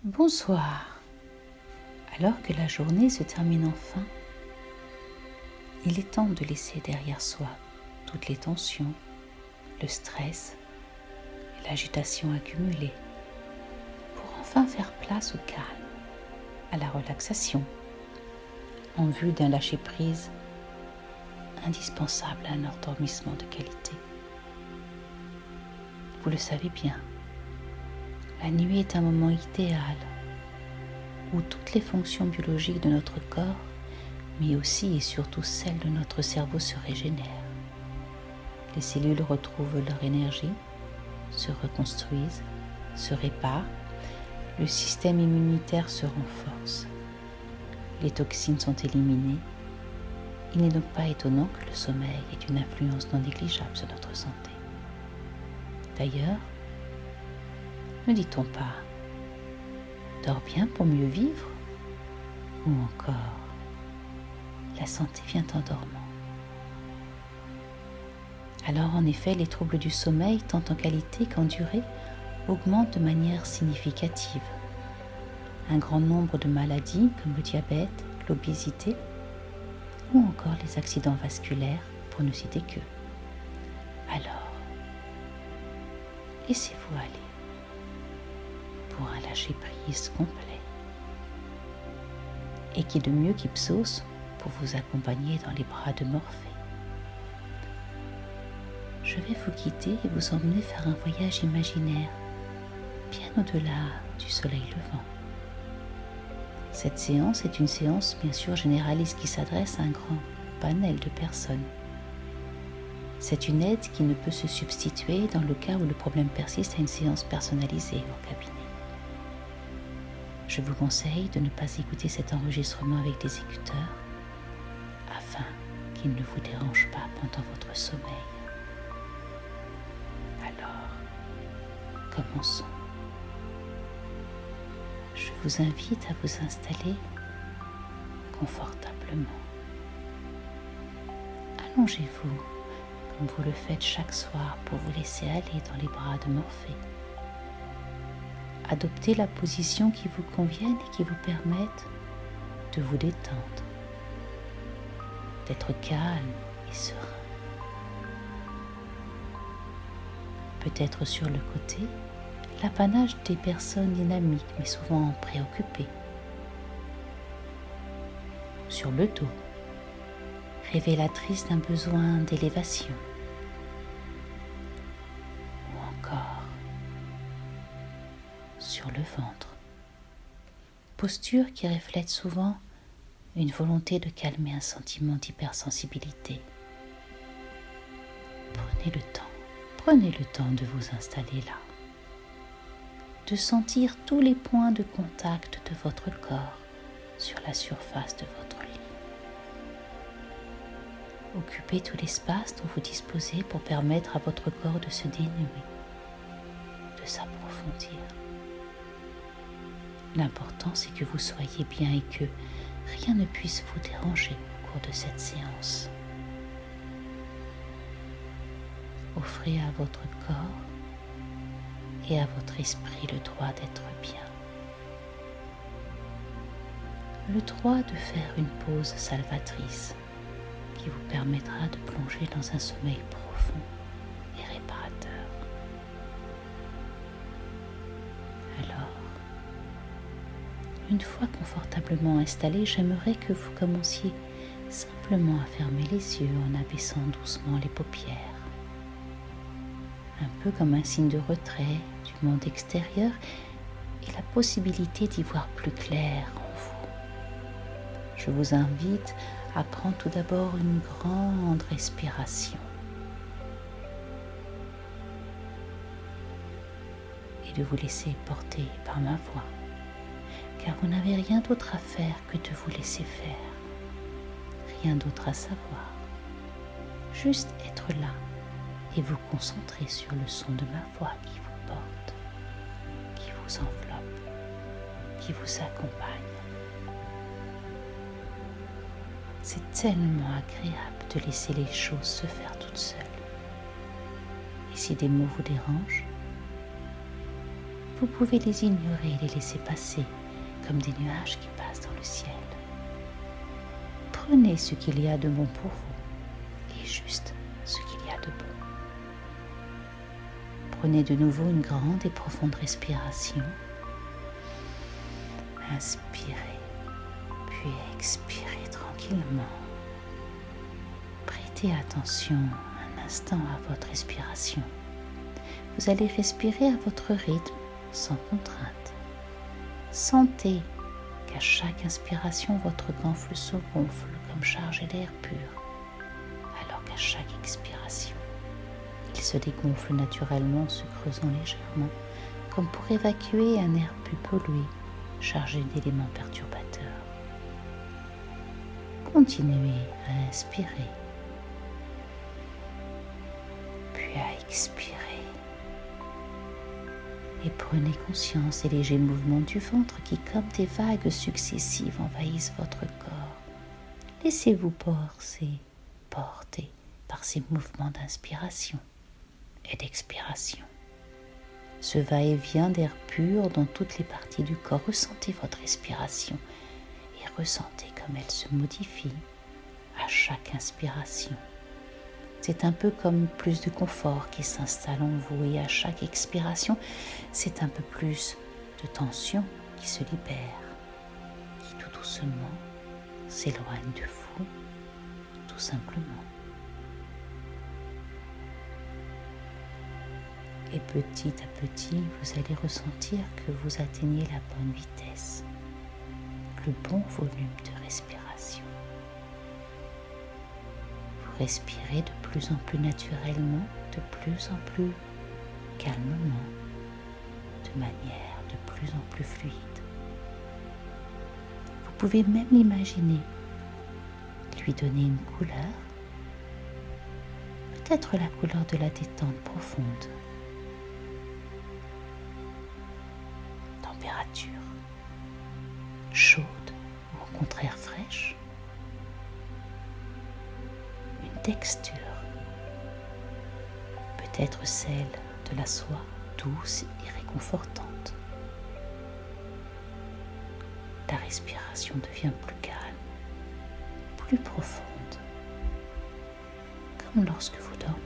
Bonsoir. Alors que la journée se termine enfin, il est temps de laisser derrière soi toutes les tensions, le stress et l'agitation accumulée pour enfin faire place au calme, à la relaxation, en vue d'un lâcher-prise indispensable à un endormissement de qualité. Vous le savez bien, la nuit est un moment idéal où toutes les fonctions biologiques de notre corps, mais aussi et surtout celles de notre cerveau se régénèrent. Les cellules retrouvent leur énergie, se reconstruisent, se réparent, le système immunitaire se renforce. Les toxines sont éliminées. Il n'est donc pas étonnant que le sommeil ait une influence non négligeable sur notre santé. D'ailleurs, ne dit-on pas « dors bien pour mieux vivre » ou encore « la santé vient en dormant ». Alors en effet, les troubles du sommeil, tant en qualité qu'en durée, augmentent de manière significative. Un grand nombre de maladies comme le diabète, l'obésité ou encore les accidents vasculaires, pour ne citer qu'eux. Alors, laissez-vous aller pour un lâcher-prise complet. Et qui de mieux qu'Ipsos pour vous accompagner dans les bras de Morphée. Je vais vous guider et vous emmener faire un voyage imaginaire, bien au-delà du soleil levant. Cette séance est une séance bien sûr généraliste qui s'adresse à un grand panel de personnes. C'est une aide qui ne peut se substituer dans le cas où le problème persiste à une séance personnalisée en cabinet. Je vous conseille de ne pas écouter cet enregistrement avec des écouteurs afin qu'il ne vous dérange pas pendant votre sommeil. Alors, commençons. Je vous invite à vous installer confortablement. Allongez-vous comme vous le faites chaque soir pour vous laisser aller dans les bras de Morphée. Adoptez la position qui vous convienne et qui vous permette de vous détendre, d'être calme et serein. Peut-être sur le côté, l'apanage des personnes dynamiques mais souvent préoccupées. Sur le dos, révélatrice d'un besoin d'élévation. Ou encore sur le ventre. Posture qui reflète souvent une volonté de calmer un sentiment d'hypersensibilité. Prenez le temps de vous installer là, de sentir tous les points de contact de votre corps sur la surface de votre lit. Occupez tout l'espace dont vous disposez pour permettre à votre corps de se dénuer, de s'approfondir. L'important, c'est que vous soyez bien et que rien ne puisse vous déranger au cours de cette séance. Offrez à votre corps et à votre esprit le droit d'être bien. Le droit de faire une pause salvatrice qui vous permettra de plonger dans un sommeil profond et réparateur. Alors, une fois confortablement installé, j'aimerais que vous commenciez simplement à fermer les yeux en abaissant doucement les paupières. Un peu comme un signe de retrait du monde extérieur et la possibilité d'y voir plus clair en vous. Je vous invite à prendre tout d'abord une grande respiration et de vous laisser porter par ma voix, car vous n'avez rien d'autre à faire que de vous laisser faire, rien d'autre à savoir, juste être là et vous concentrer sur le son de ma voix qui vous porte, qui vous enveloppe, qui vous accompagne. C'est tellement agréable de laisser les choses se faire toutes seules. Et si des mots vous dérangent, vous pouvez les ignorer et les laisser passer comme des nuages qui passent dans le ciel. Prenez ce qu'il y a de bon pour vous et juste ce qu'il y a de bon. Prenez de nouveau une grande et profonde respiration. Inspirez, puis expirez tranquillement. Prêtez attention un instant à votre respiration. Vous allez respirer à votre rythme, sans contrainte. Sentez qu'à chaque inspiration, votre gonfle se gonfle comme chargé d'air pur, alors qu'à chaque expiration, il se dégonfle naturellement en se creusant légèrement, comme pour évacuer un air plus pollué, chargé d'éléments perturbateurs. Continuez à inspirer, puis à expirer. Et prenez conscience des légers mouvements du ventre qui, comme des vagues successives, envahissent votre corps. Laissez-vous porter par ces mouvements d'inspiration et d'expiration. Ce va-et-vient d'air pur dans toutes les parties du corps. Ressentez votre respiration et ressentez comme elle se modifie à chaque inspiration. C'est un peu comme plus de confort qui s'installe en vous et à chaque expiration, c'est un peu plus de tension qui se libère, qui tout doucement s'éloigne de vous, tout simplement. Et petit à petit, vous allez ressentir que vous atteignez la bonne vitesse, le bon volume de respiration. Respirez de plus en plus naturellement, de plus en plus calmement, de manière de plus en plus fluide. Vous pouvez même l'imaginer, lui donner une couleur, peut-être la couleur de la détente profonde. Température, chaude ou au contraire fraîche. Texture, peut-être celle de la soie douce et réconfortante. La respiration devient plus calme, plus profonde, comme lorsque vous dormez.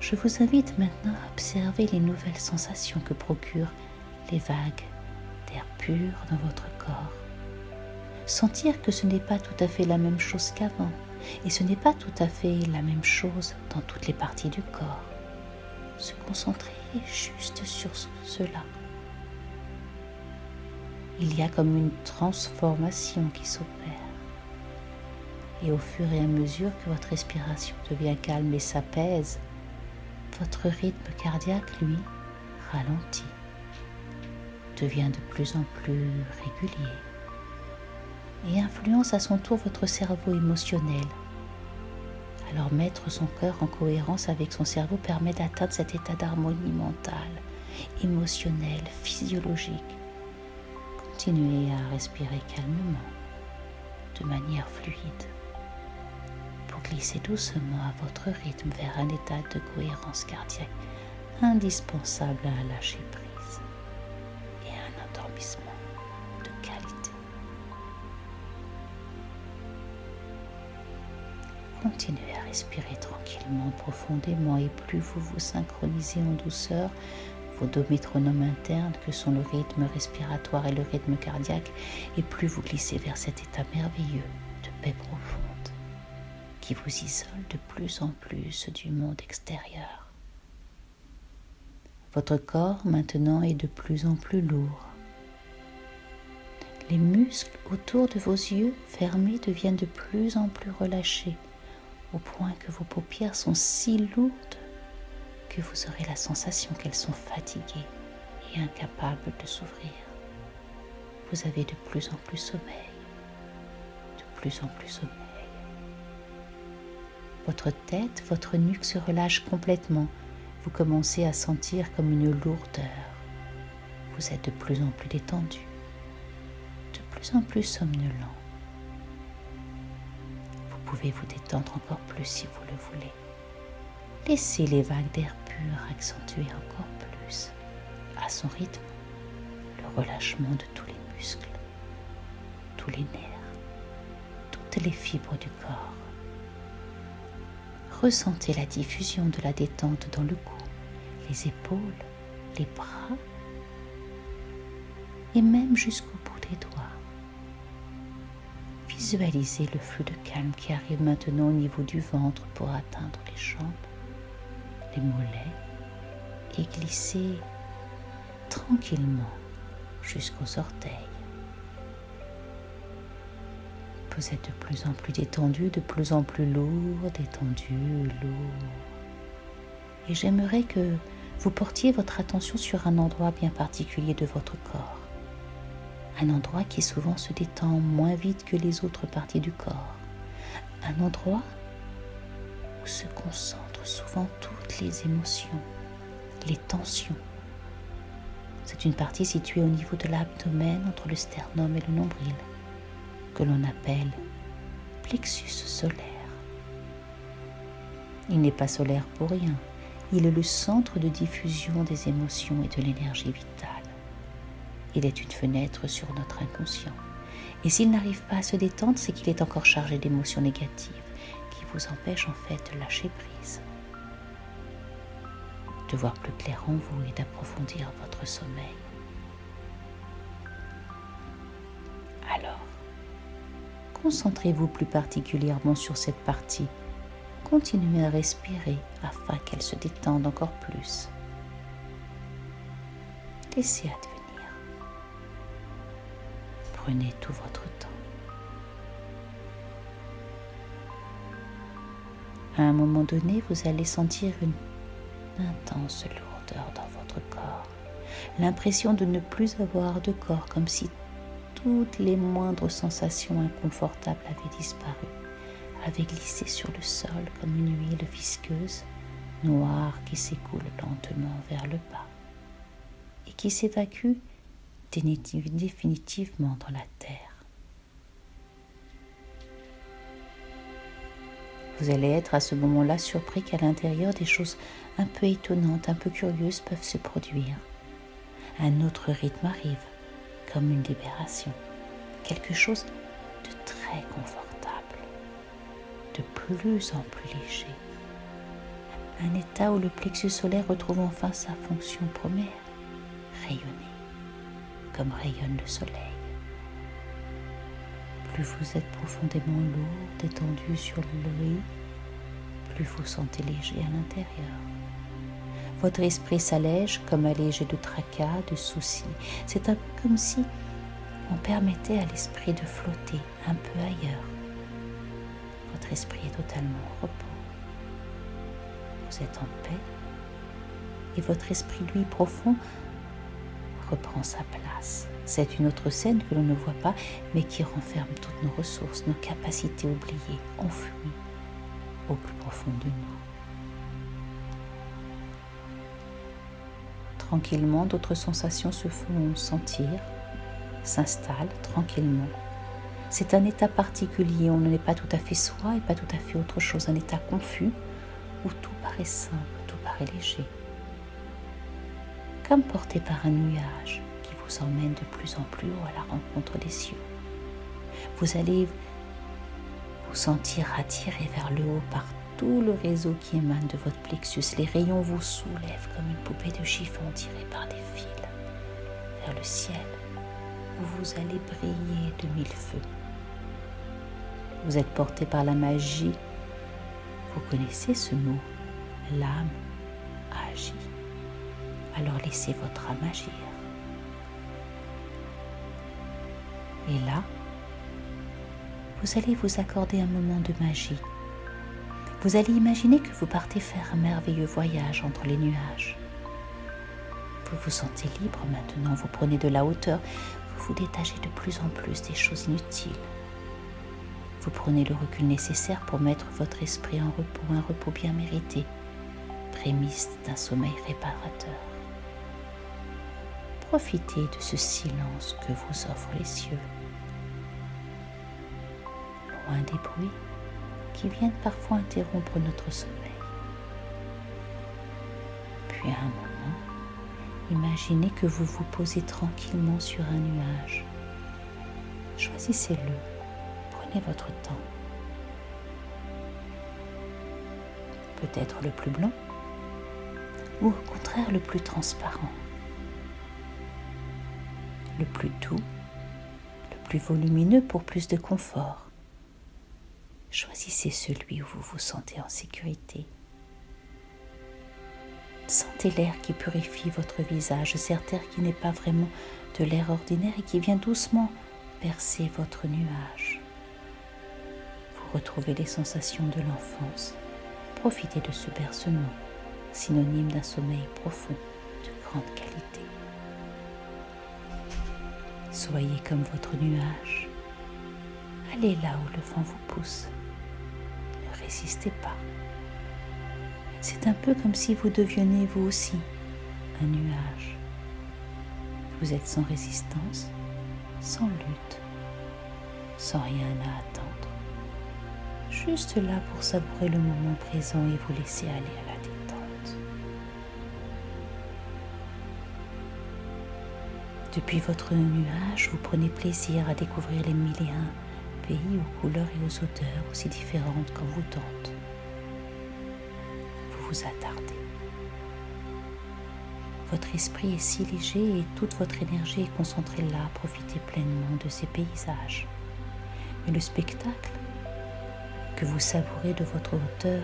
Je vous invite maintenant à observer les nouvelles sensations que procurent les vagues d'air pur dans votre corps. Sentir que ce n'est pas tout à fait la même chose qu'avant, et ce n'est pas tout à fait la même chose dans toutes les parties du corps. Se concentrer juste sur cela. Il y a comme une transformation qui s'opère. Et au fur et à mesure que votre respiration devient calme et s'apaise, votre rythme cardiaque, lui, ralentit, devient de plus en plus régulier et influence à son tour votre cerveau émotionnel. Alors mettre son cœur en cohérence avec son cerveau permet d'atteindre cet état d'harmonie mentale, émotionnelle, physiologique. Continuez à respirer calmement, de manière fluide, pour glisser doucement à votre rythme vers un état de cohérence cardiaque indispensable à un lâcher prise et à un endormissement de qualité. Continuez à respirer tranquillement, profondément, et plus vous vous synchronisez en douceur, vos deux métronomes internes que sont le rythme respiratoire et le rythme cardiaque, et plus vous glissez vers cet état merveilleux de paix profonde qui vous isole de plus en plus du monde extérieur. Votre corps maintenant est de plus en plus lourd. Les muscles autour de vos yeux fermés deviennent de plus en plus relâchés, au point que vos paupières sont si lourdes que vous aurez la sensation qu'elles sont fatiguées et incapables de s'ouvrir. Vous avez de plus en plus sommeil, de plus en plus sommeil. Votre tête, votre nuque se relâche complètement. Vous commencez à sentir comme une lourdeur. Vous êtes de plus en plus détendu, de plus en plus somnolent. Vous pouvez vous détendre encore plus si vous le voulez. Laissez les vagues d'air pur accentuer encore plus, à son rythme, le relâchement de tous les muscles, tous les nerfs, toutes les fibres du corps. Ressentez la diffusion de la détente dans le cou, les épaules, les bras et même jusqu'au bout des doigts. Visualisez le flux de calme qui arrive maintenant au niveau du ventre pour atteindre les jambes, les mollets et glisser tranquillement jusqu'aux orteils. Vous êtes de plus en plus détendu, de plus en plus lourd, détendu, lourd. Et j'aimerais que vous portiez votre attention sur un endroit bien particulier de votre corps. Un endroit qui souvent se détend moins vite que les autres parties du corps. Un endroit où se concentrent souvent toutes les émotions, les tensions. C'est une partie située au niveau de l'abdomen, entre le sternum et le nombril, que l'on appelle plexus solaire. Il n'est pas solaire pour rien. Il est le centre de diffusion des émotions et de l'énergie vitale. Il est une fenêtre sur notre inconscient. Et s'il n'arrive pas à se détendre, c'est qu'il est encore chargé d'émotions négatives qui vous empêchent en fait de lâcher prise, de voir plus clair en vous et d'approfondir votre sommeil. Alors, concentrez-vous plus particulièrement sur cette partie. Continuez à respirer afin qu'elle se détende encore plus. Laissez advenir. Prenez tout votre temps. À un moment donné, vous allez sentir une intense lourdeur dans votre corps. L'impression de ne plus avoir de corps, comme si toutes les moindres sensations inconfortables avaient disparu, avaient glissé sur le sol comme une huile visqueuse, noire qui s'écoule lentement vers le bas et qui s'évacue définitivement dans la terre. Vous allez être à ce moment-là surpris qu'à l'intérieur, des choses un peu étonnantes, un peu curieuses peuvent se produire. Un autre rythme arrive, comme une libération. Quelque chose de très confortable, de plus en plus léger. Un état où le plexus solaire retrouve enfin sa fonction première, rayonner, comme rayonne le soleil. Plus vous êtes profondément lourd, détendu sur le lit, plus vous sentez léger à l'intérieur. Votre esprit s'allège comme allégé de tracas, de soucis. C'est un peu comme si on permettait à l'esprit de flotter un peu ailleurs. Votre esprit est totalement au repos. Vous êtes en paix et votre esprit, lui, profond, reprend sa place. C'est une autre scène que l'on ne voit pas, mais qui renferme toutes nos ressources, nos capacités oubliées, enfouies au plus profond de nous. Tranquillement, d'autres sensations se font sentir, s'installent tranquillement. C'est un état particulier, on n'est pas tout à fait soi et pas tout à fait autre chose, un état confus où tout paraît simple, tout paraît léger. Comme porté par un nuage qui vous emmène de plus en plus haut à la rencontre des cieux. Vous allez vous sentir attiré vers le haut par tout le réseau qui émane de votre plexus. Les rayons vous soulèvent comme une poupée de chiffon tirée par des fils vers le ciel où vous allez briller de mille feux. Vous êtes porté par la magie. Vous connaissez ce mot, l'âme agit. Alors laissez votre âme agir. Et là, vous allez vous accorder un moment de magie. Vous allez imaginer que vous partez faire un merveilleux voyage entre les nuages. Vous vous sentez libre maintenant, vous prenez de la hauteur, vous vous détachez de plus en plus des choses inutiles. Vous prenez le recul nécessaire pour mettre votre esprit en repos, un repos bien mérité, prémisse d'un sommeil réparateur. Profitez de ce silence que vous offrent les cieux. Loin des bruits qui viennent parfois interrompre notre sommeil. Puis à un moment, imaginez que vous vous posez tranquillement sur un nuage. Choisissez-le, prenez votre temps. Peut-être le plus blanc ou au contraire le plus transparent, le plus doux, le plus volumineux pour plus de confort. Choisissez celui où vous vous sentez en sécurité. Sentez l'air qui purifie votre visage, cet air qui n'est pas vraiment de l'air ordinaire et qui vient doucement percer votre nuage. Vous retrouvez les sensations de l'enfance. Profitez de ce bercement, synonyme d'un sommeil profond de grande qualité. Soyez comme votre nuage. Allez là où le vent vous pousse. Ne résistez pas. C'est un peu comme si vous deveniez vous aussi un nuage. Vous êtes sans résistance, sans lutte, sans rien à attendre. Juste là pour savourer le moment présent et vous laisser aller à la détente. Depuis votre nuage, vous prenez plaisir à découvrir les mille et un pays aux couleurs et aux odeurs aussi différentes qu'en vous tente. Vous vous attardez. Votre esprit est si léger et toute votre énergie est concentrée là à profiter pleinement de ces paysages. Mais le spectacle que vous savourez de votre hauteur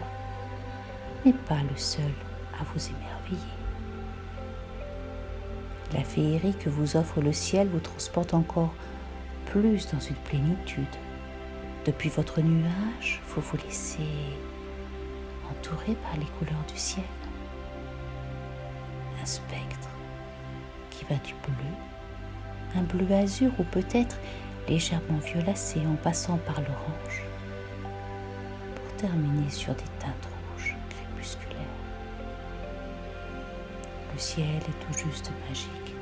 n'est pas le seul à vous émerveiller. La féerie que vous offre le ciel vous transporte encore plus dans une plénitude. Depuis votre nuage, vous vous laissez entourer par les couleurs du ciel. Un spectre qui va du bleu, un bleu azur ou peut-être légèrement violacé en passant par l'orange, pour terminer sur des teintes rouges crépusculaires. Le ciel est tout juste magique.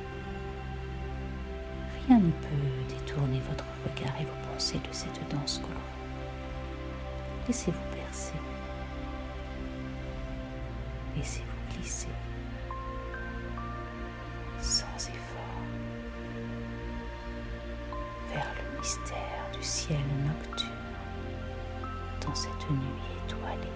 Rien ne peut détourner votre regard et vos pensées de cette danse colorée. Laissez-vous bercer. Laissez-vous glisser. Sans effort. Vers le mystère du ciel nocturne dans cette nuit étoilée.